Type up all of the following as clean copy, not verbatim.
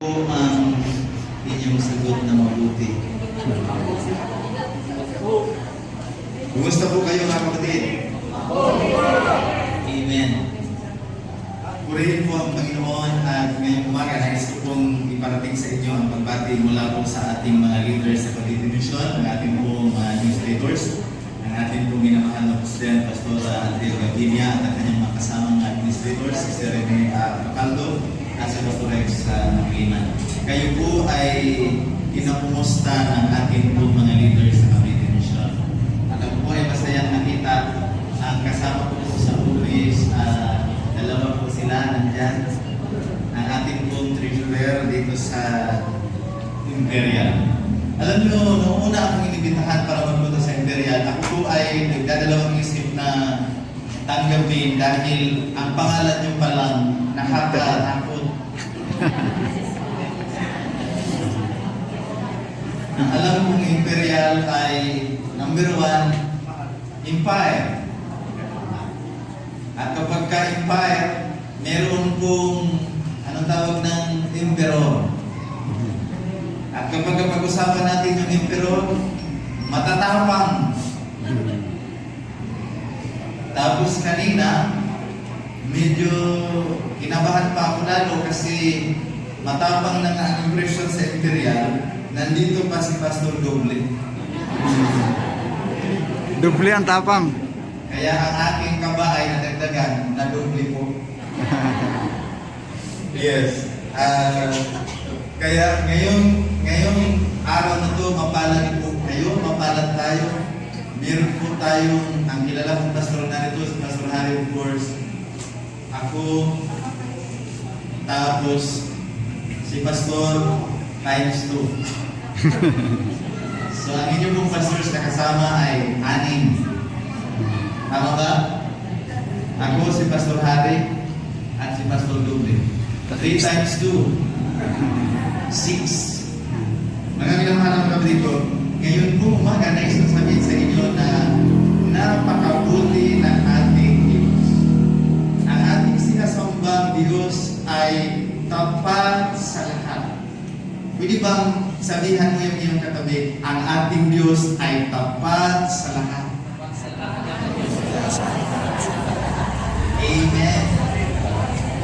po ang inyong sagot na mabuti. Kumusta po kayo mga kapatid? Amen. Purihin po ang Panginoon at ngayong umaga nais ko pong iparating sa inyo ang pagbati mula po sa ating mga leaders sa Cavite Mission, ang ating pong administrators, ang ating pong minamahal na President, Pastor Adriel Gavinia at ang kanyang mga kasamang administrators, si Rene Pacaldo, at sa Pastor Rex Nagliman. Kayo po ay kinakumusta ng ating po mga leaders sa Cavite Mission. At ako po ay masayang nakita ang kasama ko po sa office. Dalawa po sila nandyan. Ang ating pong treasurer dito sa Imperial. Alam nyo, noong una akong inibitahan para magpunta sa Imperial, ako po ay nagdadalawang isip na tanggapin dahil ang pangalan nyo palang nakakatakot. Ang alam kong Imperial ay number 1, Empire. At kapag ka-Empire, meron pong anong tawag ng Emperor. At kapag pag-usapan natin yung Emperor, matatapang. Tapos kanina, medyo kinabahan pa ako lalo kasi matapang na ang impression sa Imperial, nandito pa si Pastor Doble. Doble ang tapang. Kaya ang aking kaba ay nadagdagan na doble po. Yes. Kaya ngayong araw na to, mapalad po kayo, mapalad tayo. Meron po tayong, ang kilala kong pastor narito, si Pastor Harry, of course. Ako, tapos si Pastor times 2. So ang inyong pong pastors na kasama ay 6. Tama ba? Ako, si Pastor Harry, at si Pastor Doble. 3 times 2. 6. Mga minamahal ang kapatid ko, ngayon po umaga na isasabihin sa inyo na napakabuti ng ating Diyos. Ang ating sinasambang Diyos ay tapat sa lahat. Pwede bang sabihan mo yung iyong katabi, ang ating Diyos ay tapat sa lahat. Amen.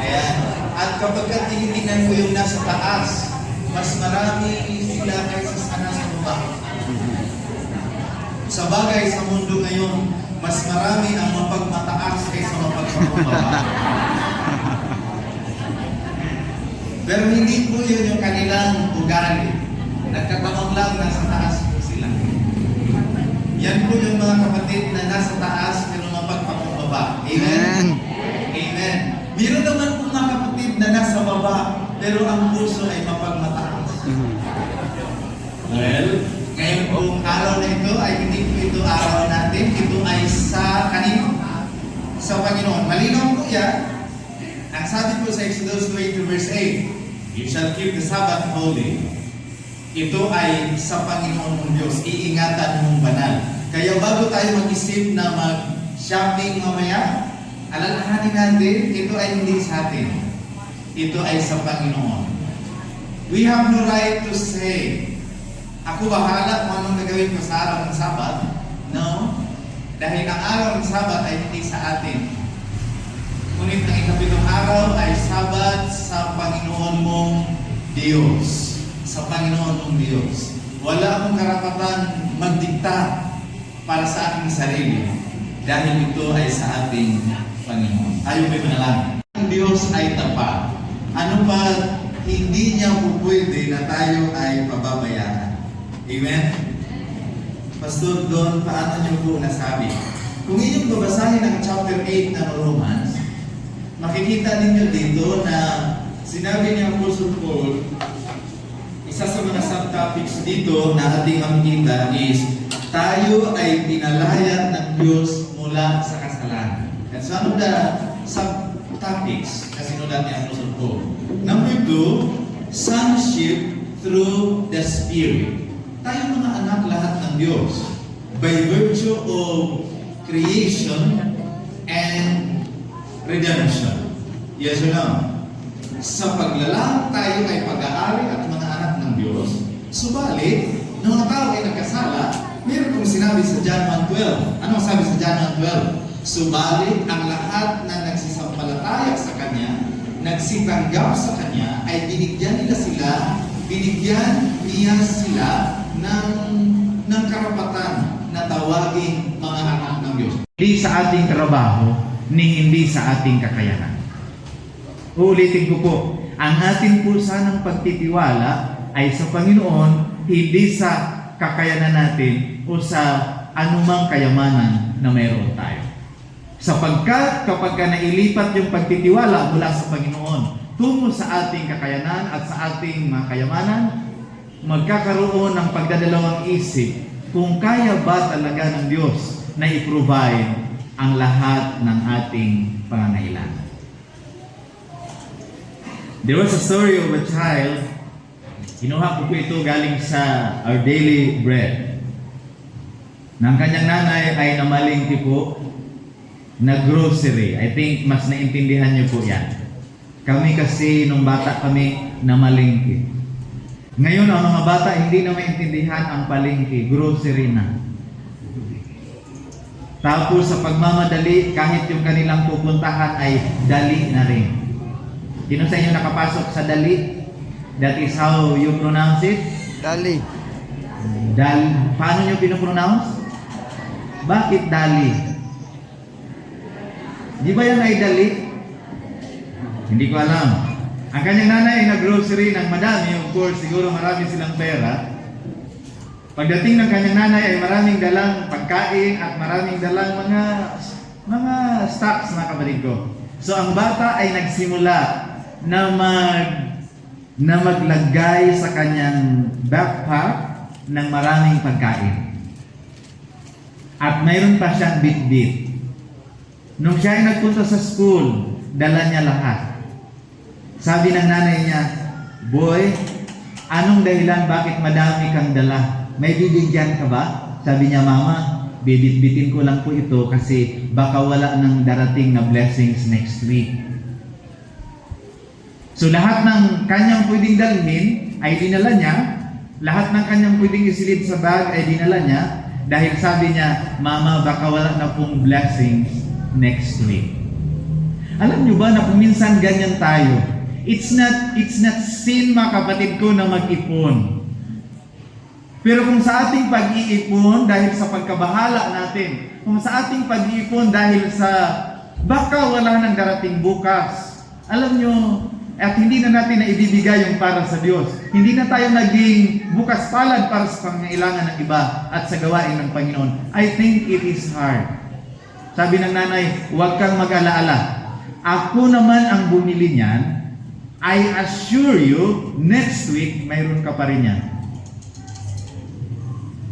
Ayan. At kapag tinitingnan mo yung nasa taas, mas marami sila kaysa sa nasa baba. Sa bagay sa mundo ngayon, mas marami ang mapagmataas kaysa mapagpapababa. Pero hindi po yun yung kanilang ugali. Nagkataon lang nasa taas po sila. Yan po yung mga kapatid na nasa taas pero mapagpapababa. Amen? Amen. Meron naman po mga kapatid na nasa baba pero ang puso ay mapagmataas. Well, ngayon pong araw na ito ay hindi po ito araw natin. Ito ay sa kanino? Sa Panginoon. Malinaw po yan. Ang sabi po sa Exodus 22 verse 8, you shall keep the Sabbath holy. Ito ay sa Panginoon mong Diyos. Iingatan mong banal. Kaya bago tayo mag-isip na mag-shopping mamaya, alalahanin natin, ito ay hindi sa atin. Ito ay sa Panginoon. We have no right to say, ako bahala kung anong gagawin ko sa araw ng Sabat. No. Dahil ang araw ng Sabat ay hindi sa atin. Ngunit ang ikapitong araw ay Sabat sa Panginoon mong Diyos. Sa Panginoon mong Diyos. Wala akong karapatan magdikta para sa aking sarili. Dahil ito ay sa ating Panginoon. Tayo may manalangin. Ang Diyos ay tapat. Ano pa hindi niya po pwede na tayo ay pababayaan. Amen? Pastor Don, paano niyo po nasabi? Kung inyong babasahin ang chapter 8 ng Romans, makikita ninyo dito na sinabi ni Apostle Paul, isa sa mga subtopics dito na ating makikita is, tayo ay pinalayas ng Diyos mula sa kasalanan. And so ano na subtopics na sinulat ni Apostle Paul? Number 2, sonship through the Spirit. Tayo mga anak lahat ng Diyos by virtue of creation and redemption. Yes or no? sa paglalang tayo ay pag-aari at mga anak ng Diyos. Subalit, nung mga tao ay nagkasala, meron kong sinabi sa John 1:12. Ano ang sabi sa John 1:12? Subalit, ang lahat na nagsisampalataya sa Kanya, nagsitanggap sa Kanya, ay binigyan niya sila ng karapatan na tawaging mga anak ng Diyos. Hindi sa ating trabaho, ni hindi sa ating kakayanan. Uulitin ko po, ang ating po sanang pagtitiwala ay sa Panginoon, hindi sa kakayanan natin o sa anumang kayamanan na mayroon tayo. Sapagkat kapag ka nailipat yung pagtitiwala mula sa Panginoon tungo sa ating kakayanan at sa ating mga kayamanan, magkakaroon ng pagdadalawang isip kung kaya ba talaga ng Diyos na i-provide ang lahat ng ating pangangailangan. There was a story of a child. Kinuha ko po ito galing sa Our Daily Bread. Nang kanyang nanay ay namalingki po na grocery. I think mas naintindihan niyo po yan. Kami kasi nung bata kami namalingki. Ngayon ang mga bata hindi na maintindihan ang palingki, grocery na. Tapos sa pagmamadali, kahit yung kanilang pupuntahan ay dali na rin. Sino sa inyo nakapasok sa dali? That is how you pronounce it? Dali. Paano nyo pinopronounce? Bakit dali? Di ba yan ay dali? Hindi ko alam. Ang kanyang nanay ay nag-grocery ng madami. Of course, siguro marami silang pera. Pagdating ng kanyang nanay ay maraming dalang pagkain at maraming dalang mga stocks, mga kapatid ko. So ang bata ay nagsimula na maglagay sa kanyang backpack ng maraming pagkain. At mayroon pa siyang bit-bit. Nung siya ay nagpunta sa school, dala niya lahat. Sabi ng nanay niya, "Boy, anong dahilan bakit madami kang dala? May bibigyan ka ba?" Sabi niya, "Mama, bibit-bitin ko lang po ito kasi baka wala nang darating na blessings next week." So lahat ng kanyang pwedeng dalhin ay dinala niya. Lahat ng kanyang pwedeng isilid sa bag ay dinala niya. Dahil sabi niya, "Mama, baka wala na pong blessings next week." Alam niyo ba na kung minsan ganyan tayo, it's not sin, mga kapatid ko, na mag-ipon. Pero kung sa ating pag-iipon dahil sa pagkabahala natin, kung sa ating pag-iipon dahil sa baka wala nang darating bukas, alam nyo, at hindi na natin na ibibigay yung para sa Diyos. Hindi na tayo naging bukas palad para sa pangailangan ng iba at sa gawain ng Panginoon. I think it is hard. Sabi ng nanay, "Huwag kang mag-alaala. Ako naman ang bumili niyan. I assure you, next week, mayroon ka pa rin yan."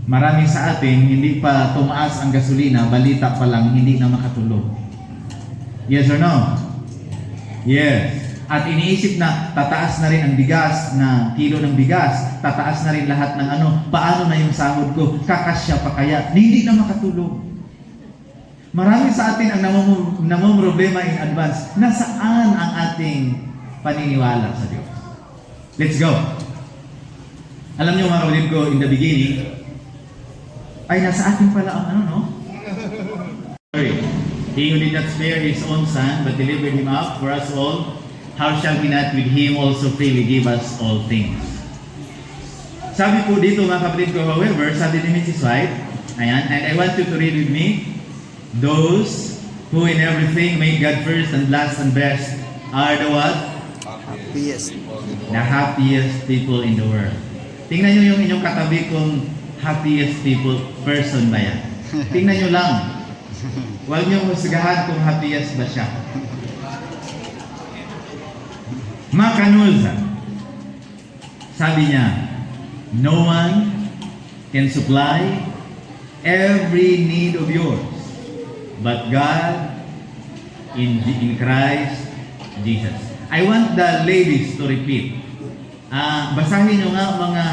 Marami sa atin, hindi pa tumaas ang gasolina, balita pa lang, hindi na makatulog. Yes or no? Yes. At iniisip na tataas na rin ang bigas, na kilo ng bigas, tataas na rin lahat ng paano na yung sahod ko, kakasya pa kaya, hindi na makatulog. Marami sa atin ang namumroblema in advance. Nasaan ang ating paniniwala sa Diyos? Let's go. Alam niyo mga kapatid ko, in the beginning, ay nasa atin pala ang Sorry. He who did not spare his own son, but delivered him up for us all, how shall he not with him also freely give us all things? Sabi po dito mga kapatid ko, however, sabi ni Mrs. White, ayan, and I want you to read with me, "Those who in everything make God first and last and best are the what? Happiest. The happiest people in the world." Tingnan nyo yung inyong katabi kung happiest person ba yan. Tingnan nyo lang. Huwag nyo husgahan kung happiest ba siya. Macanuza, sabi niya, "No one can supply every need of yours, but God in Christ Jesus." I want the ladies to repeat. Basahin nyo nga mga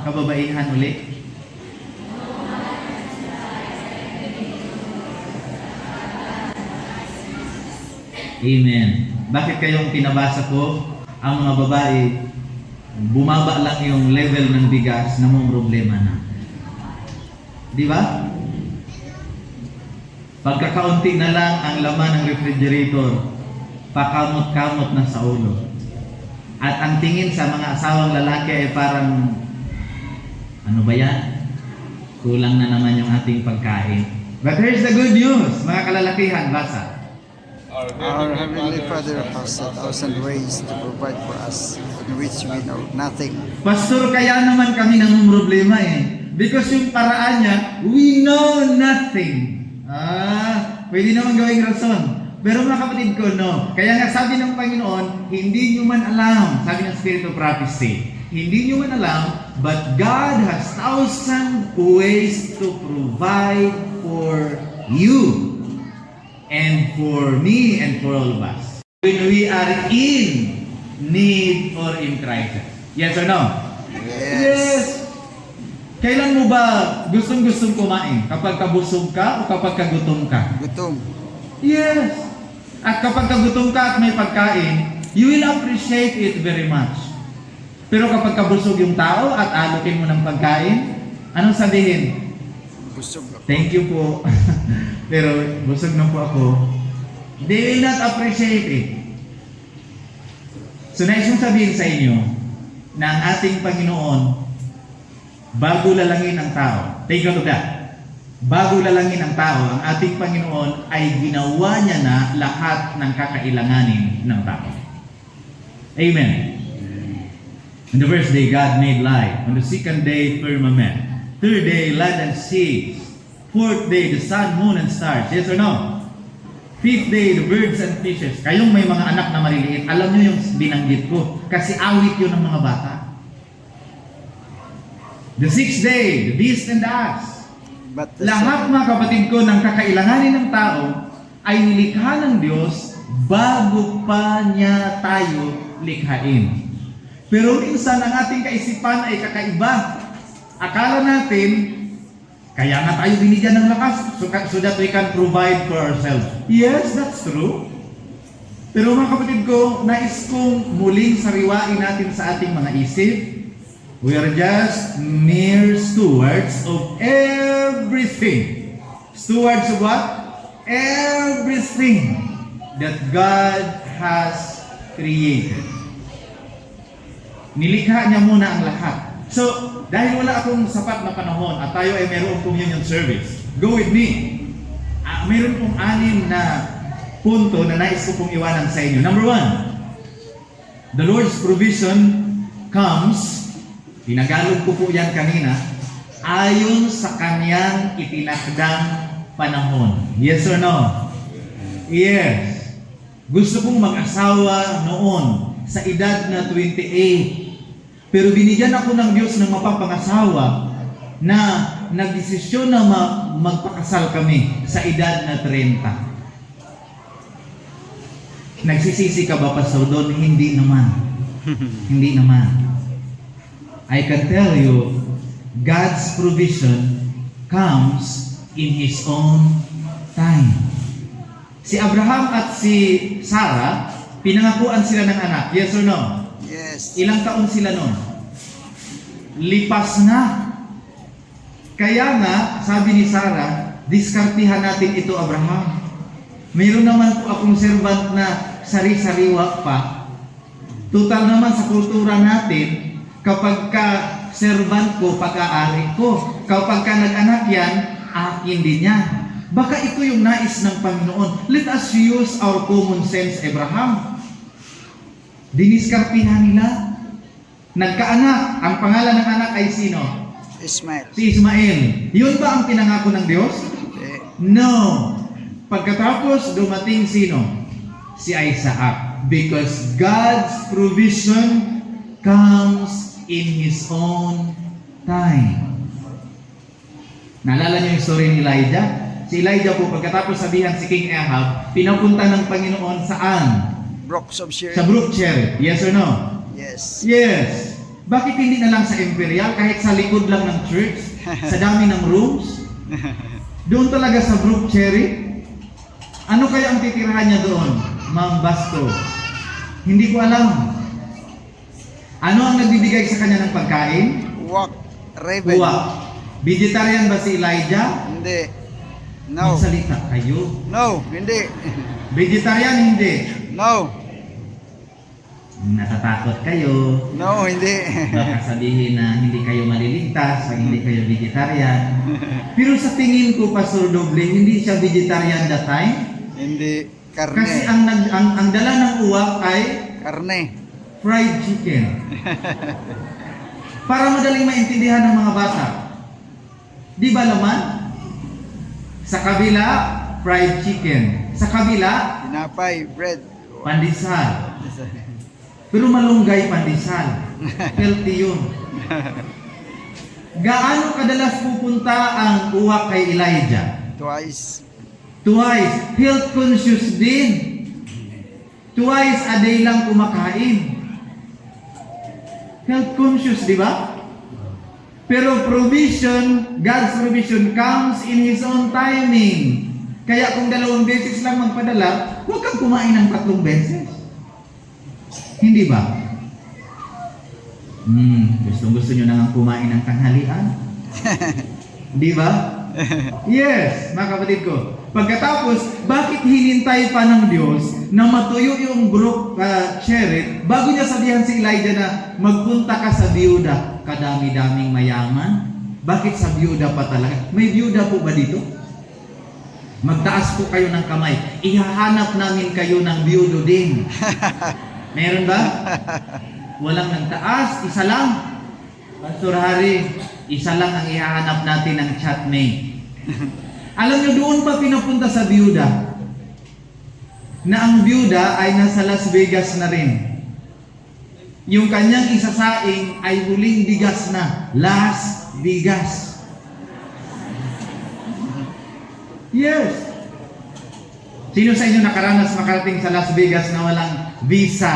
kababaihan ulit. Amen. Bakit kayong pinabasa ko? ang mga babae, bumaba lang yung level ng bigas na mong problema na. Di ba? Pagkakaunti na lang ang laman ng refrigerator, pakamot-kamot na sa ulo. At ang tingin sa mga asawang lalaki ay parang, ano ba yan? Kulang na naman yung ating pagkain. But here's the good news, mga kalalakihan, basa. Our Heavenly Father has 1,000 ways to provide for us in which we know nothing. Pastor, kaya naman kami nang problema eh. Because yung paraan niya, we know nothing. Pwede naman gawing rason. Pero mga kapatid ko, no. Kaya nga sabi ng Panginoon, hindi nyo man alam, sabi ng Spirit of Prophecy, hindi nyo man alam, but God has 1,000 ways to provide for you and for me and for all of us when we are in need or in crisis. Yes or no? Yes. Kailan mo ba gustong-gustong kumain? Kapag kabusog ka o kapag kagutom ka? Gutom. Yes. At kapag kagutom ka at may pagkain, you will appreciate it very much. Pero kapag kabusog yung tao at alokin mo ng pagkain, anong sabihin? Busog ako. Thank you po. Pero busog na po ako. They will not appreciate it. So nais kong sabihin sa inyo na ang ating Panginoon, bago lalangin ang tao, take note of that. Bago lalangin ang tao, ang ating Panginoon ay ginawa niya na lahat ng kakailanganin ng tao. Amen. On the first day, God made light. On the second day, firmament. Third day, land and sea. Fourth day, the sun, moon, and stars. Yes or no? Fifth day, the birds and fishes. Kayong may mga anak na maliliit, alam nyo yung binanggit ko. Kasi awit yun ng mga bata. The sixth day, the beast and the ass. But the Lahat mga kapatid ko ng kakailanganin ng tao ay nilikha ng Diyos bago pa niya tayo likhain. Pero minsan ang ating kaisipan ay kakaiba. Akala natin, kaya nga tayo binigyan ng lakas so that we can provide for ourselves. Yes, that's true. Pero mga kapatid ko, nais kong muling sariwain natin sa ating mga isip. We are just mere stewards of everything. Stewards of what? Everything that God has created. Nilikha niya muna ang lahat. So, dahil wala akong sapat na panahon at tayo ay mayroong communion service, go with me. Mayroon pong 6 na punto na nais ko pong iwanan sa inyo. Number 1, the Lord's provision comes, tinagalog ko po yan kanina, ayon sa kanyang itinakdang panahon. Yes or no? Yes. Gusto kong mag-asawa noon sa edad na 28. Pero binigyan ako ng Diyos ng mapapangasawa na nagdesisyon na magpakasal kami sa edad na 30. Nagsisisi ka ba, Pastor Don? Hindi naman. Hindi naman. I can tell you, God's provision comes in His own time. Si Abraham at si Sarah, pinangakuan sila ng anak. Yes or no? Yes. Ilang taon sila noon? Lipas na. Kaya nga, sabi ni Sarah, diskartihan natin ito, Abraham. Mayroon naman po akong servant na sari-sariwa pa. Total naman sa kultura natin, kapag ka servant ko, pag-aari ko. Kapag ka nag-anak yan, akin din yan. Baka ito yung nais ng Panginoon. Let us use our common sense, Abraham. Diniskartihan nila. Nagkaanak. Ang pangalan ng anak ay sino? Ismael. Si Ismael. Yun ba ang pinangako ng Diyos? No. Pagkatapos, dumating sino? Si Isaac. Because God's provision comes in His own time. Naalala niyo yung story ni Elijah? Si Elijah po, pagkatapos sabihan si King Ahab, pinapunta ng Panginoon saan? Brooks of Sharon. Sa Brook Cherry. Yes or no? Yes. Yes. Bakit hindi na lang sa Imperial? Kahit sa likod lang ng church? Sa dami ng rooms? Doon talaga sa Brook Cherry? Ano kaya ang titirahan niya doon? Ma'am Basto? Hindi ko alam. Ano ang nagbibigay sa kanya ng pagkain? Uwak. Raven. Uwak. Vegetarian ba si Elijah? Hindi. No. Magsalita kayo. No. Hindi. Vegetarian hindi. No. Natatakot kayo. No, hindi. Baka sabihin na hindi kayo maliligtas pag hindi kayo vegetarian. Pero sa tingin ko, Pastor Doble, hindi siya vegetarian that time. Hindi. Kasi Karne. ang dala ng uwak ay Karne. fried chicken. Para madaling maintindihan ng mga bata. Di ba laman? Sa kabila, fried chicken. Sa kabila, Tinapay. Bread. pandesal. Pero malunggay pandesal. Healthy yun. Gaano kadalas pupunta ang uwak kay Elijah? Twice. Twice. Health conscious din. Twice a day lang kumakain. Health conscious, di ba? Pero provision, God's provision comes in His own timing. Kaya kung 2 beses lang magpadala, huwag kang kumain ng 3 beses. Hindi ba? Gusto nyo na kumain ng tanghalian? Di ba? Yes, mga kapatid ko. Pagkatapos, bakit hinintay pa ng Diyos na matuyo yung group Cherith bago niya sabihan si Elijah na magpunta ka sa biyuda, kadami-daming mayaman? Bakit sa biyuda pa talaga? May biyuda po ba dito? Magtaas po kayo ng kamay. Ihahanap namin kayo ng biyudo din. Meron ba? Walang nagtaas, isa lang. Pastor Harry, isa lang ang ihahanap natin ng chatmate. Alam nyo, doon pa pinapunta sa biyuda na ang biyuda ay nasa Las Vegas na rin. Yung kanyang isasaing ay huling bigas na. Las Vegas. Yes. Sino sa inyo nakaranas makarating sa Las Vegas na walang visa?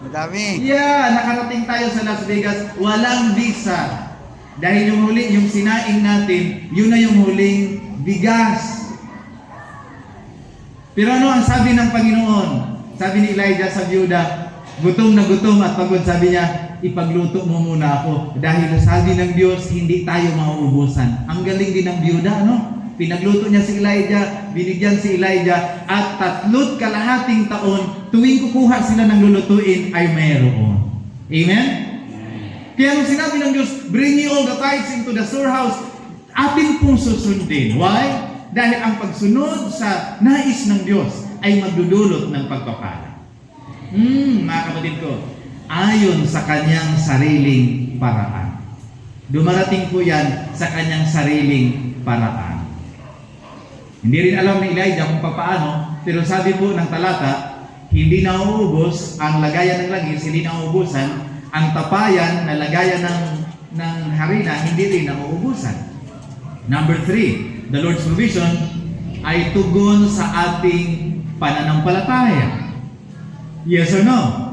Madami. Yeah, nakarating tayo sa Las Vegas, walang visa. Dahil yung huli, yung sinaing natin, yun na yung huling bigas. Pero ano ang sabi ng Panginoon? Sabi ni Elijah sa biyuda, gutom na gutom at pagod, sabi niya, ipagluto mo muna ako. Dahil sabi ng Diyos, hindi tayo mauubusan. Ang galing din ng biyuda, no? Pinagluto niya si Elijah, binigyan si Elijah, at 3 kalahating taon, tuwing kukuha sila ng lulutuin, ay mayroon. Amen? Kaya nung sinabi ng Diyos, bring ye all the tithes into the storehouse, atin pong susundin. Why? Dahil ang pagsunod sa nais ng Diyos ay magdudulot ng pagpapala. Mga kapatid ko, ayon sa kanyang sariling paraan. Dumarating po yan sa kanyang sariling paraan. Hindi rin alam ni Elijah kung paano, pero sabi po ng talata, hindi nauubos ang lagayan ng langis, hindi nauubusan, ang tapayan na lagayan ng harina, hindi rin nauubusan. Number 3, the Lord's provision ay tugon sa ating pananampalataya. Yes or no?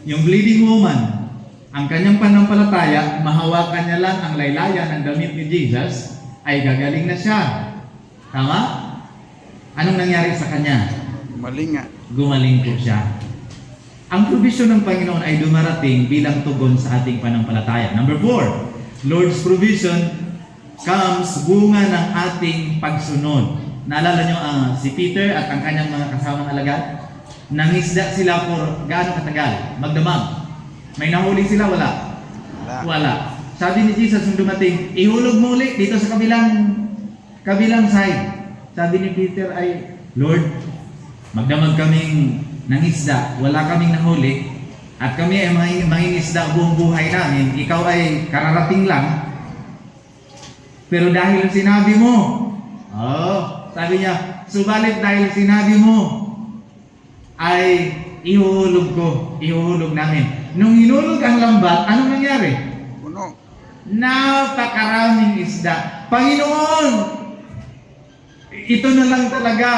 Yung bleeding woman, ang kanyang pananampalataya, mahawakan niya lang ang laylayan ng damit ni Jesus, ay gagaling na siya. Tama? Anong nangyari sa kanya? Maling nga. Gumaling po siya. Ang provision ng Panginoon ay dumarating bilang tugon sa ating pananampalataya. Number 4, Lord's provision comes bunga ng ating pagsunod. Naalala nyo si Peter at ang kanyang mga kasamang alagad? Nangisda sila for gaano katagal? Magdamag. May nahuli sila? Wala? Wala. Sabi ni Jesus nung dumating, ihulog mo ulit dito sa kabilang side. Sabi ni Peter ay, Lord, magdamag kaming nangisda, wala kaming nahuli, at kami ay mangingisda buong buhay namin, ikaw ay kararating lang. Pero dahil sinabi mo, sabi niya, subalit dahil sinabi mo, ay ihuhulog namin. Nung hinulog ang lambat, anong nangyari? Puno. Napakaraming isda. Panginoon, ito na lang talaga.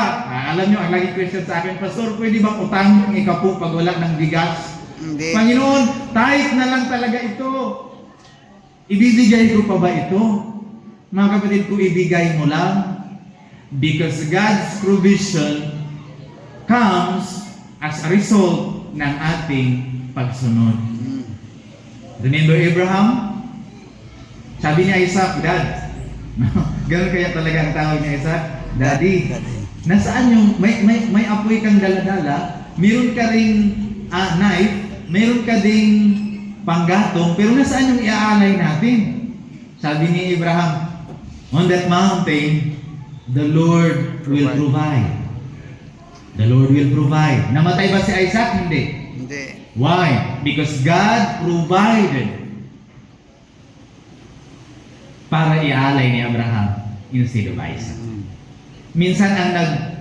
Alam nyo, ang lagi question sa akin, Pastor, pwede bang utang ang ikapo pag wala ng bigas? Hindi. Panginoon, tithe na lang talaga ito. Ibibigay ko pa ba ito? Mga kapatid ko, ibigay mo lang. Because God's provision comes as a result ng ating pagsunod. Remember Abraham? Sabi niya Isaac, Dad. Ganun kaya talaga ang tawag niya Isaac? Daddy. Daddy. Nasaan yung may apoy kang daladala, meron ka ring knife, meron ka ding panggatong, pero nasaan yung iaalay natin? Sabi ni Abraham, on that mountain, the Lord will provide. The Lord will provide. Namatay ba si Isaac? Hindi. Hindi. Why? Because God provided para ialay ni Abraham instead of Isaac. Minsan ang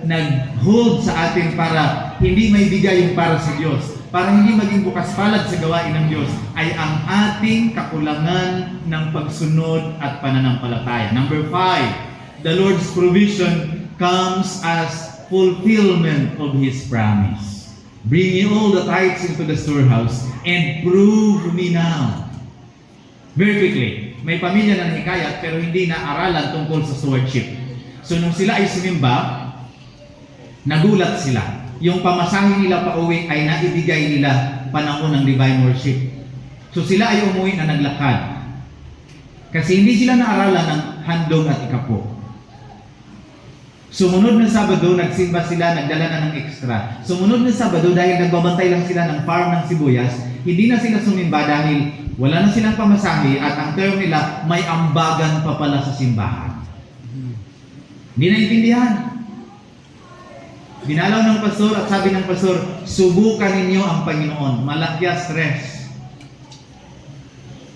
nag-hold sa atin para hindi may bigay yung para sa Diyos, para hindi maging bukas palad sa gawain ng Diyos, ay ang ating kakulangan ng pagsunod at pananampalataya. Number 5, the Lord's provision comes as fulfillment of His promise. Bring ye all the tithes into the storehouse and prove me now. Very quickly, may pamilya na hikayat pero hindi na aralan tungkol sa stewardship. So nung sila ay sumimba, nagulat sila. Yung pamasahe nila pa uwi ay naibigay nila panahon ng divine worship. So sila ay umuwi na naglakad. Kasi hindi sila naaralan ng handog at ikapo. Sumunod na Sabado, nagsimba sila, nagdala na ng extra. Sumunod na Sabado, dahil nagbabantay lang sila ng farm ng sibuyas, hindi na sila sumimba dahil wala na silang pamasahe at ang term nila, may ambagan pa pala sa simbahan. Hindi naintindihan. Binalaw ng pastor at sabi ng pastor, subukan ninyo ang Panginoon. Malakya stress.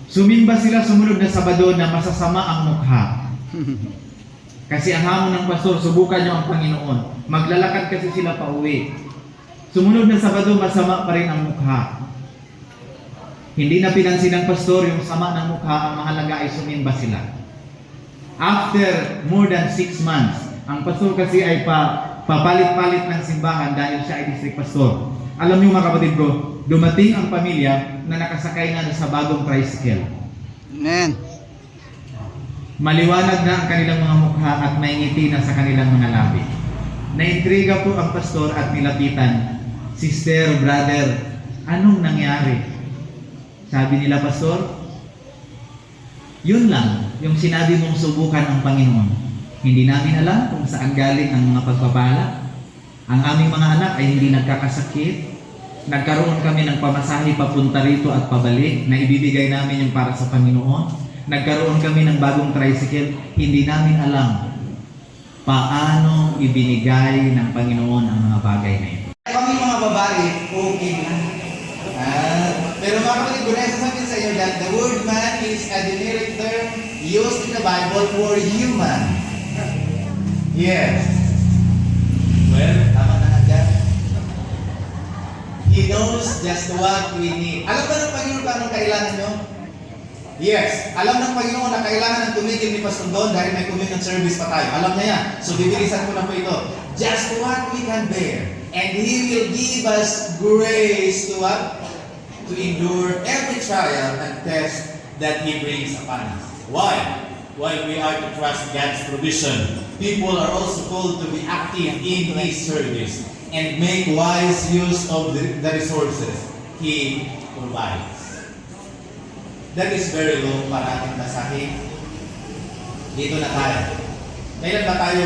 Sumimba sila sumunod na Sabado na masasama ang mukha. Kasi ang hamon ng pastor, subukan nyo ang Panginoon. Maglalakad kasi sila pa uwi. Sumunod na Sabado, masama pa rin ang mukha. Hindi na pinansin ng pastor yung sama ng mukha, ang mahalaga ay sumimba sila. After more than 6 months, ang pastor kasi ay papalit-palit ng simbahan dahil siya ay district pastor. Alam niyo mga kapatid ko, dumating ang pamilya na nakasakay na sa bagong tricycle. Amen. Maliwanag na ang kanilang mga mukha at may ngiti na sa kanilang mga labi. Naintriga po ang pastor at nilapitan, Sister, brother, anong nangyari? Sabi nila, pastor, yun lang, yung sinabi mong subukan ang Panginoon. Hindi namin alam kung saan galing ang mga pagpapala. Ang aming mga anak ay hindi nagkakasakit. Nagkaroon kami ng pamasahe papunta rito at pabalik na ibibigay namin yung para sa Panginoon. Nagkaroon kami ng bagong tricycle. Hindi namin alam paano ibinigay ng Panginoon ang mga bagay na ito. Kami mga babae, okay na. Pero mga kapatid ko, naisasabihin sa inyo that the word man is a generic term used in the Bible for human. Yes. Well, tama na nga dyan. He knows just what we need. Alam ba ng Panginoon kung anong kailangan nyo? Yes. Alam ng Panginoon na kailangan ng tumigil ni Pastor Don dahil may communion service pa tayo. Alam na yan. So, bibilisan ko na po ito. Just what we can bear. And He will give us grace to what? To endure every trial and test that He brings upon us. Why? While we are to trust God's provision, people are also called to be active in His service and make wise use of the resources He provides. That is very low para ating basahin. Dito na tayo. Kailan ba tayo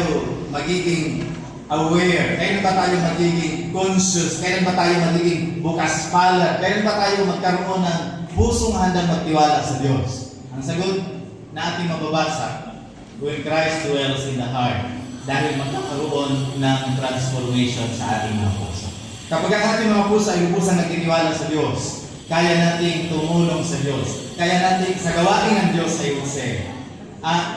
magiging aware? Kailan ba tayo magiging conscious? Kailan ba tayo magiging bukas palad? Kailan ba tayo magkaroon ng pusong handang magtiwala sa Diyos? Ang sagot na ating mababasa, when Christ dwells in the heart, dahil magkakaroon ng transformation sa ating mga puso. Kapag ang ating mga puso ay lubusang nagtitiwala sa Diyos, kaya nating tumulong sa Diyos. Kaya nating sa gawain ng Diyos ay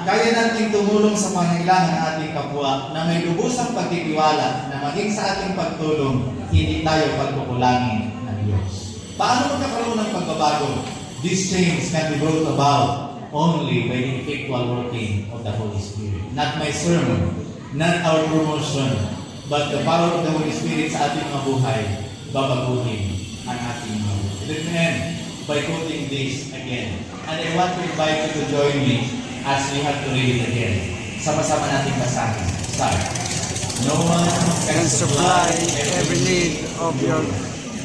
kaya nating tumulong sa pangangailangan ng ating kapwa na may lubusang pagtitiwala na maging sa ating pagtulong, hindi tayo pagkukulangin ng Diyos. Paano magkakaroon ng pagbabago? These change can be brought about only by the effectual working of the Holy Spirit. Not my sermon, not our promotion, but the power of the Holy Spirit sa ating mga buhay, babaguhin ang ating mga buhay. Let me end by quoting this again. And I want to invite you to join me as we have to read it again. Sama-sama natin basahin. Start. No one Can supply every need of your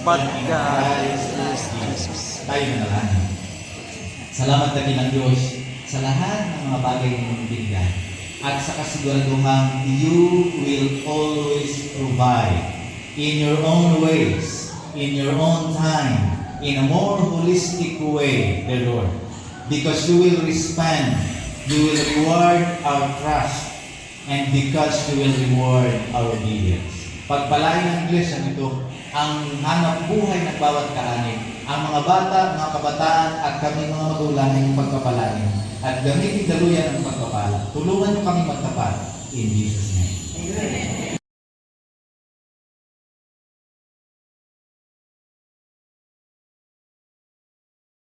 but God is Jesus. Tayo na lang. Salamat na ng Diyos sa lahat ng mga bagay na mong binigay. At sa kasiguraduhan, you will always provide in your own ways, in your own time, in a more holistic way, dear Lord. Because you will respond, you will reward our trust, and because you will reward our obedience. Pagpalain ng Iglesia nito, ang hanap buhay ng bawat kaanib, ang mga bata, mga kabataan, at kami mga magulang ay pagpapalain. At gamitin daluyan ang pagpapala. Tulungan niyo kami magtapat. In Jesus' name. Amen.